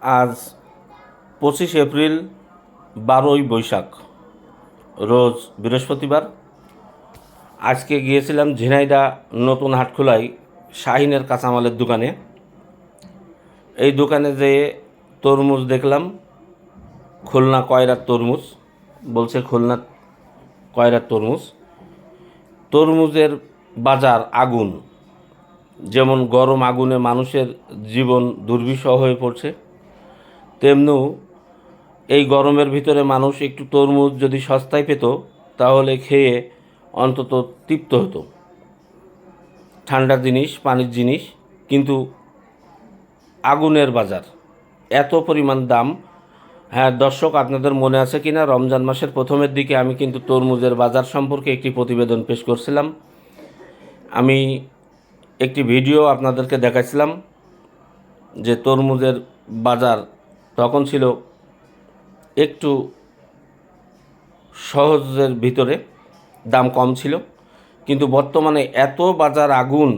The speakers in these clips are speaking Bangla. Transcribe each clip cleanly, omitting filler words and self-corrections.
আজ 25 এপ্রিল 12ই বৈশাখ রোজ বৃহস্পতিবার। আজকে গিয়েছিলাম ঝিনাইদহ নতুন হাটখোলায় শাহিনের কাঁচামালের দোকানে। এই দোকানে যেয়ে তরমুজ দেখলাম, খুলনা কয়রার তরমুজ বলছে, খুলনা কয়রার তরমুজ। তরমুজের বাজার আগুন, যেমন গরম আগুনে মানুষের জীবন দুর্বিষহ হয়ে পড়ছে, তেমনি এই গরমের ভিতরে মানুষ একটু তরমুজ যদি সস্তায় পেত তাহলে খেয়ে অন্তত তৃপ্ত হতো। ঠান্ডা জিনিস, পানির জিনিস, কিন্তু আগুনের বাজার, এত পরিমাণ দাম। হ্যাঁ দর্শক, আপনাদের মনে আছে কি না, রমজান মাসের প্রথমের দিকে আমি কিন্তু তরমুজের বাজার সম্পর্কে একটি প্রতিবেদন পেশ করছিলাম। আমি একটি ভিডিও আপনাদেরকে দেখাইছিলাম যে তরমুজের বাজার তখন ছিল একটু সহজের ভিতরে, দাম কম ছিল, কিন্তু বর্তমানে এত বাজার আগুন।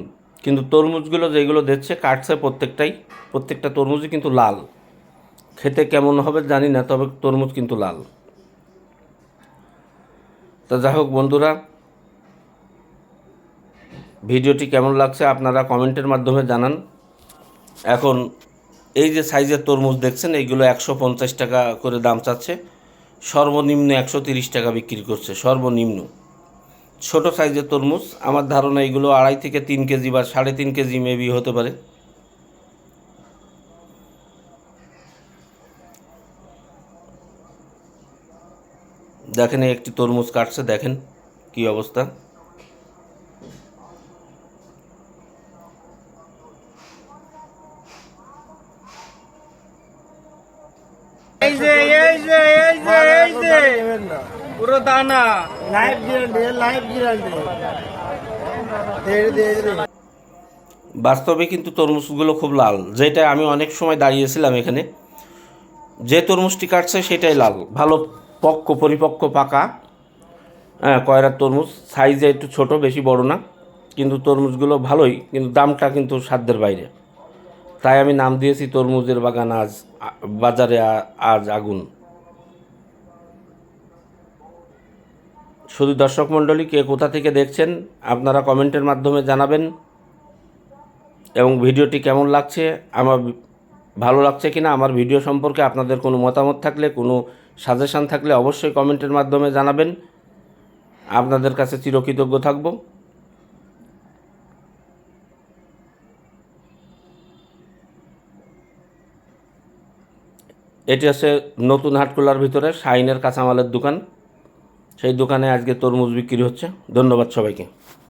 কিন্তু তরমুজগুলো যেগুলো দিচ্ছে, কাটছে প্রত্যেকটা তরমুজই কিন্তু লাল। খেতে কেমন হবে জানি না, তবে তরমুজ কিন্তু লাল। তা যাই হোক বন্ধুরা, ভিডিওটি কেমন লাগছে আপনারা কমেন্টের মাধ্যমে জানান। এখন এই যে সাইজের তরমুজ দেখছেন, এইগুলো 150 টাকা করে দাম চাচ্ছে, সর্বনিম্ন 130 টাকা বিক্রি করছে, সর্বনিম্ন। ছোট সাইজের তরমুজ আমার ধারণা এগুলো 2.5 থেকে 3 কেজি বা 3.5 কেজি মেবি হতে পারে। দেখেন একটি তরমুজ কাটছে, দেখেন কি অবস্থা। এই যে এই যে এই যে এই যে পুরো দানা লাইভ গ্যারান্টি বাস্তবে কিন্তু তরমুজগুলো খুব লাল, যেটা আমি অনেক সময় দাঁড়িয়েছিলাম এখানে, যে তরমুজটি কাটছে সেটাই লাল, ভালো পরিপক্ক পাকা। হ্যাঁ, কয়রার তরমুজ, সাইজে একটু ছোট, বেশি বড় না, কিন্তু তরমুজগুলো ভালোই, কিন্তু দামটা কিন্তু সাধ্যের বাইরে। তাই আমি নাম দিয়েছি তরমুজের বাগান আজ বাজারে আজ আগুন। শুধু দর্শক মণ্ডলী, কে কোথা থেকে দেখছেন আপনারা কমেন্টের মাধ্যমে জানাবেন, এবং ভিডিওটি কেমন লাগছে, আমার ভালো লাগছে কিনা, আমার ভিডিও সম্পর্কে আপনাদের কোনো মতামত থাকলে, কোনো সাজেশান থাকলে অবশ্যই কমেন্টের মাধ্যমে জানাবেন। আপনাদের কাছে চিরকৃতজ্ঞ থাকব। এটি আছে নতুন হাটখোলার ভিতরে শাহিনের কাঁচামালের দোকান। সেই দোকানে আজকে তরমুজ বিক্রি হচ্ছে। ধন্যবাদ সবাইকে।